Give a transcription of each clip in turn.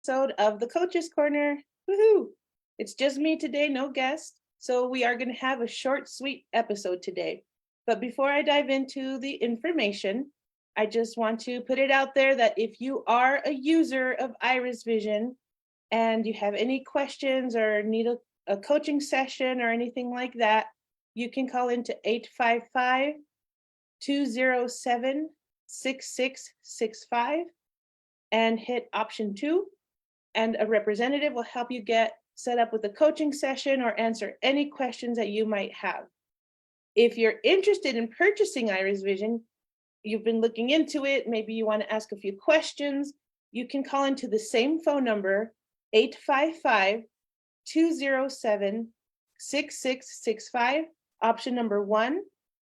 Episode of the Coach's Corner. Woohoo! It's just me today, no guest. So we are going to have a short, sweet episode today. But before I dive into the information, I just want to put it out there that if you are a user of IrisVision and you have any questions or need a coaching session or anything like that, you can call into 855-207-6665 and hit option 2, and a representative will help you get set up with a coaching session or answer any questions that you might have. If you're interested in purchasing IrisVision, you've been looking into it, maybe you want to ask a few questions, you can call into the same phone number, 855-207-6665, option number 1,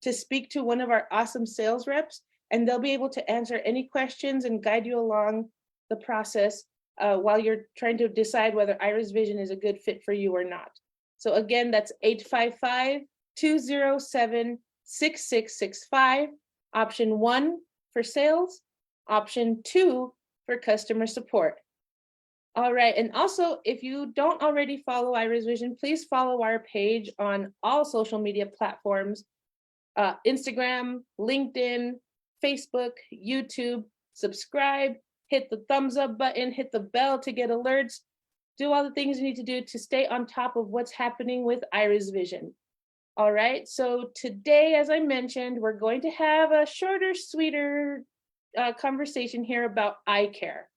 to speak to one of our awesome sales reps, and they'll be able to answer any questions and guide you along the process while you're trying to decide whether IrisVision is a good fit for you or not. So again, that's 855-207-6665, option 1 for sales, option 2 for customer support. All right, and also, if you don't already follow IrisVision, please follow our page on all social media platforms, Instagram, LinkedIn, Facebook, YouTube. Subscribe, hit the thumbs up button, hit the bell to get alerts, do all the things you need to do to stay on top of what's happening with IrisVision. All right, so today, as I mentioned, we're going to have a shorter, sweeter conversation here about eye care.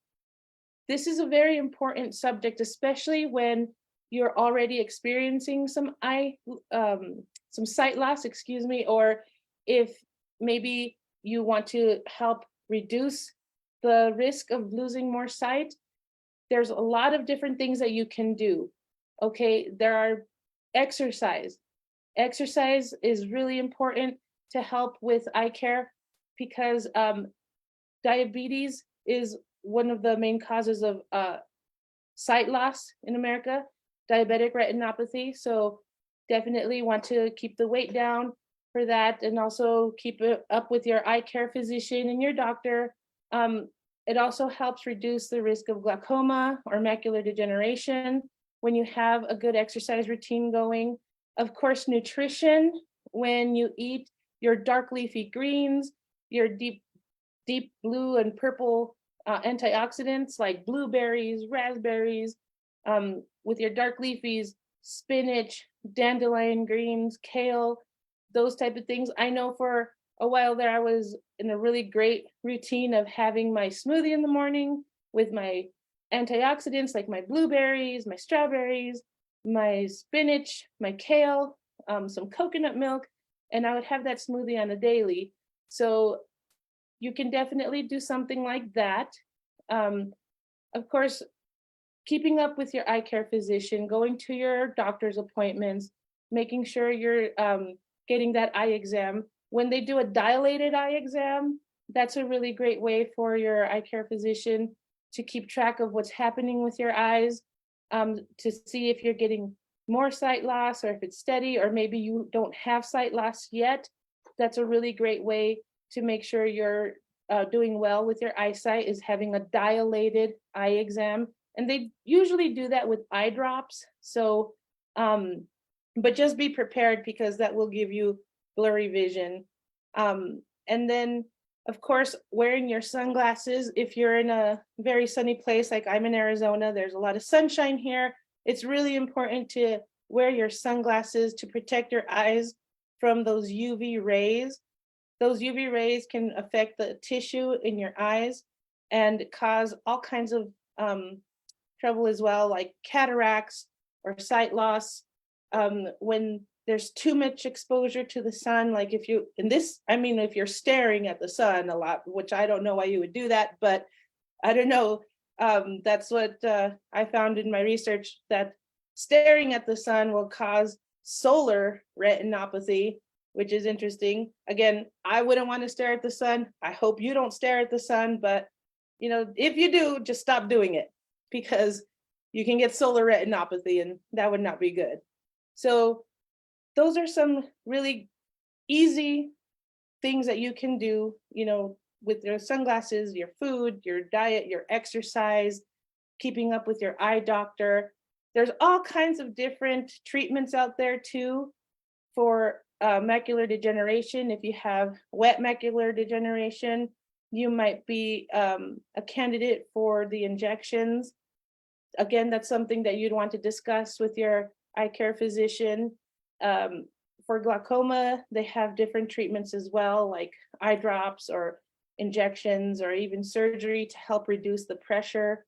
This is a very important subject, especially when you're already experiencing some sight loss, or if maybe you want to help reduce the risk of losing more sight. There's a lot of different things that you can do. Okay, there are exercise. Exercise is really important to help with eye care because diabetes is one of the main causes of sight loss in America, diabetic retinopathy. So definitely want to keep the weight down for that, and also keep it up with your eye care physician and your doctor. It also helps reduce the risk of glaucoma or macular degeneration when you have a good exercise routine going. Of course, nutrition, when you eat your dark leafy greens, your deep blue and purple antioxidants like blueberries, raspberries, with your dark leafies, spinach, dandelion greens, kale, those type of things. I know for a while there, I was in a really great routine of having my smoothie in the morning with my antioxidants like my blueberries, my strawberries, my spinach, my kale, some coconut milk, and I would have that smoothie on a daily. So you can definitely do something like that. Of course, keeping up with your eye care physician, going to your doctor's appointments, making sure you're getting that eye exam. When they do a dilated eye exam, that's a really great way for your eye care physician to keep track of what's happening with your eyes, to see if you're getting more sight loss or if it's steady, or maybe you don't have sight loss yet. That's a really great way to make sure you're doing well with your eyesight, is having a dilated eye exam. And they usually do that with eye drops. So, but just be prepared because that will give you blurry vision. And then, of course, wearing your sunglasses. If you're in a very sunny place, like I'm in Arizona, there's a lot of sunshine here. It's really important to wear your sunglasses to protect your eyes from those UV rays. Those UV rays can affect the tissue in your eyes and cause all kinds of trouble as well, like cataracts or sight loss. When there's too much exposure to the sun, like if you're staring at the sun a lot, which I don't know why you would do that, but I don't know. That's what I found in my research, that staring at the sun will cause solar retinopathy, which is interesting. Again, I wouldn't want to stare at the sun. I hope you don't stare at the sun, but if you do, just stop doing it, because you can get solar retinopathy and that would not be good. So those are some really easy things that you can do, with your sunglasses, your food, your diet, your exercise, keeping up with your eye doctor. There's all kinds of different treatments out there too for macular degeneration. If you have wet macular degeneration, you might be a candidate for the injections. Again, that's something that you'd want to discuss with your eye care physician. For glaucoma, they have different treatments as well, like eye drops or injections or even surgery to help reduce the pressure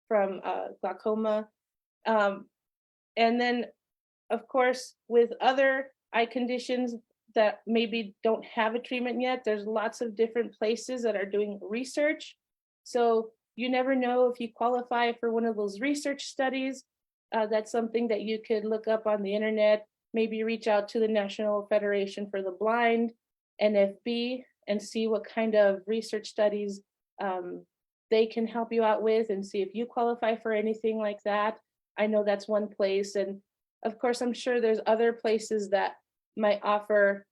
from glaucoma. And then, of course, with other eye conditions that maybe don't have a treatment yet, there's lots of different places that are doing research. So you never know if you qualify for one of those research studies. That's something that you could look up on the internet, maybe reach out to the National Federation for the Blind, NFB, and see what kind of research studies they can help you out with and see if you qualify for anything like that. I know that's one place. And of course, I'm sure there's other places that might offer,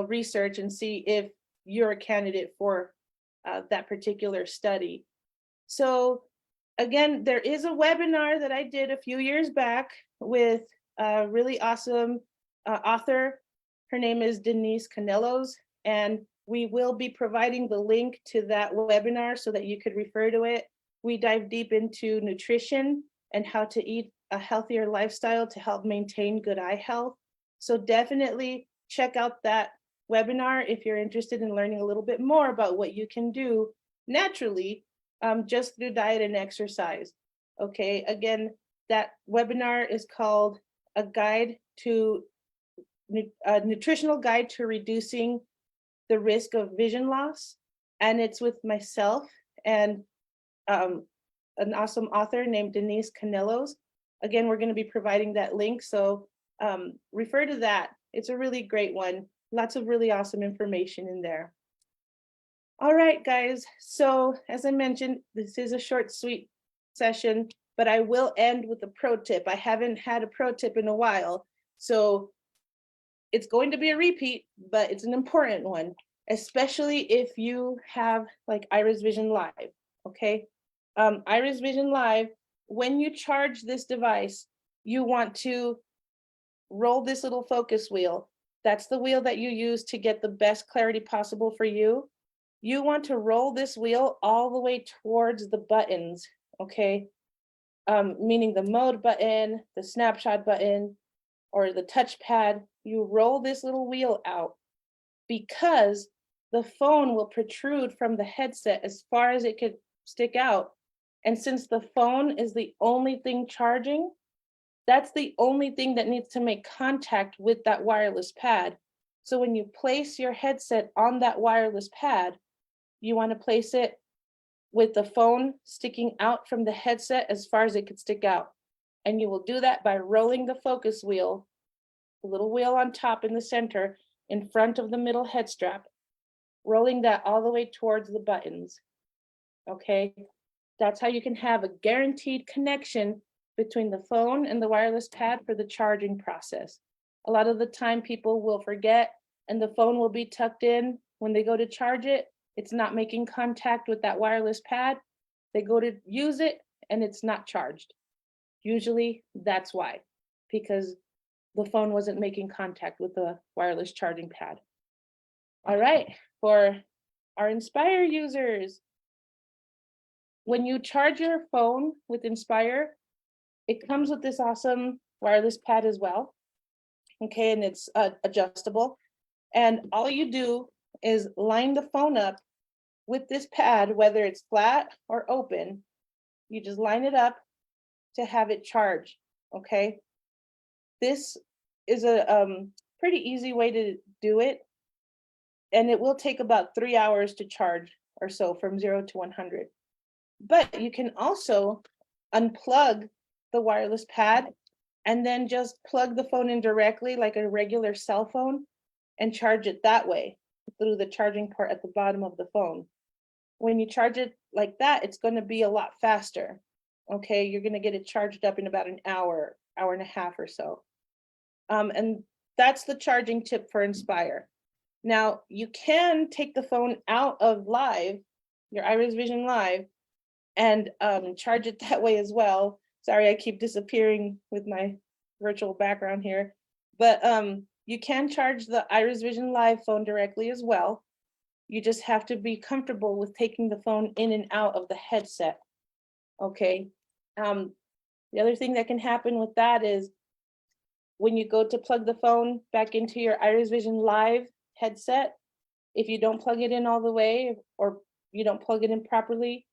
research and see if you're a candidate for that particular study. So again, there is a webinar that I did a few years back with a really awesome author. Her name is Denise Canellos, and we will be providing the link to that webinar so that you could refer to it. We dive deep into nutrition and how to eat a healthier lifestyle to help maintain good eye health. So definitely check out that webinar if you're interested in learning a little bit more about what you can do naturally just through diet and exercise. Okay, again, that webinar is called a nutritional guide to reducing the risk of vision loss. And it's with myself and an awesome author named Denise Canellos. Again, we're going to be providing that link. So refer to that. It's a really great one. Lots of really awesome information in there. All right, guys. So as I mentioned, this is a short, sweet session, but I will end with a pro tip. I haven't had a pro tip in a while. So it's going to be a repeat, but it's an important one, especially if you have like IrisVision Live, okay? IrisVision Live, when you charge this device, you want to roll this little focus wheel. That's the wheel that you use to get the best clarity possible for you. You want to roll this wheel all the way towards the buttons, okay? Meaning the mode button, the snapshot button, or the touchpad. You roll this little wheel out because the phone will protrude from the headset as far as it could stick out. And since the phone is the only thing charging, that's the only thing that needs to make contact with that wireless pad. So when you place your headset on that wireless pad, you want to place it with the phone sticking out from the headset as far as it could stick out. And you will do that by rolling the focus wheel, the little wheel on top in the center, in front of the middle head strap, rolling that all the way towards the buttons. Okay, that's how you can have a guaranteed connection between the phone and the wireless pad for the charging process. A lot of the time people will forget and the phone will be tucked in. When they go to charge it, it's not making contact with that wireless pad. They go to use it and it's not charged. Usually that's why, because the phone wasn't making contact with the wireless charging pad. All right, for our Inspire users, when you charge your phone with Inspire, it comes with this awesome wireless pad as well. Okay, and it's adjustable. And all you do is line the phone up with this pad, whether it's flat or open. You just line it up to have it charge, okay? This is a pretty easy way to do it. And it will take about 3 hours to charge or so from 0 to 100. But you can also unplug the wireless pad and then just plug the phone in directly like a regular cell phone and charge it that way through the charging port at the bottom of the phone. When you charge it like that, it's going to be a lot faster. Okay, you're going to get it charged up in about an hour, hour and a half or so. And that's the charging tip for Inspire. Now, you can take the phone out of Live, your IrisVision Live, and charge it that way as well. Sorry, I keep disappearing with my virtual background here. But you can charge the IrisVision Live phone directly as well. You just have to be comfortable with taking the phone in and out of the headset. Okay. The other thing that can happen with that is when you go to plug the phone back into your IrisVision Live headset, if you don't plug it in all the way or you don't plug it in properly,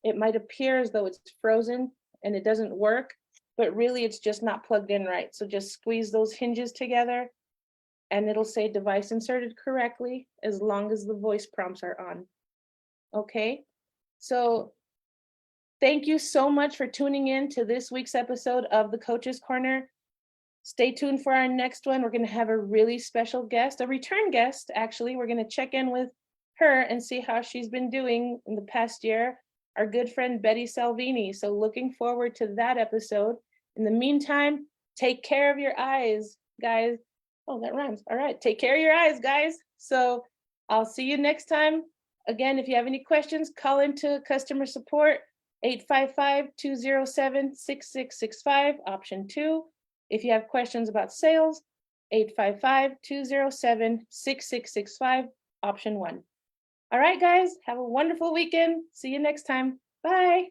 it might appear as though it's frozen and it doesn't work, but really it's just not plugged in right. So just squeeze those hinges together and it'll say device inserted correctly as long as the voice prompts are on. Okay, so thank you so much for tuning in to this week's episode of the Coach's Corner. Stay tuned for our next one. We're going to have a really special guest, a return guest, actually. We're going to check in with her and see how she's been doing in the past year, our good friend Betty Salvini. So looking forward to that episode. In the meantime, take care of your eyes, guys. Oh, that rhymes. All right. Take care of your eyes, guys. So I'll see you next time. Again, if you have any questions, call into customer support, 855-207-6665, option 2. If you have questions about sales, 855-207-6665, option 1. All right, guys, have a wonderful weekend. See you next time. Bye.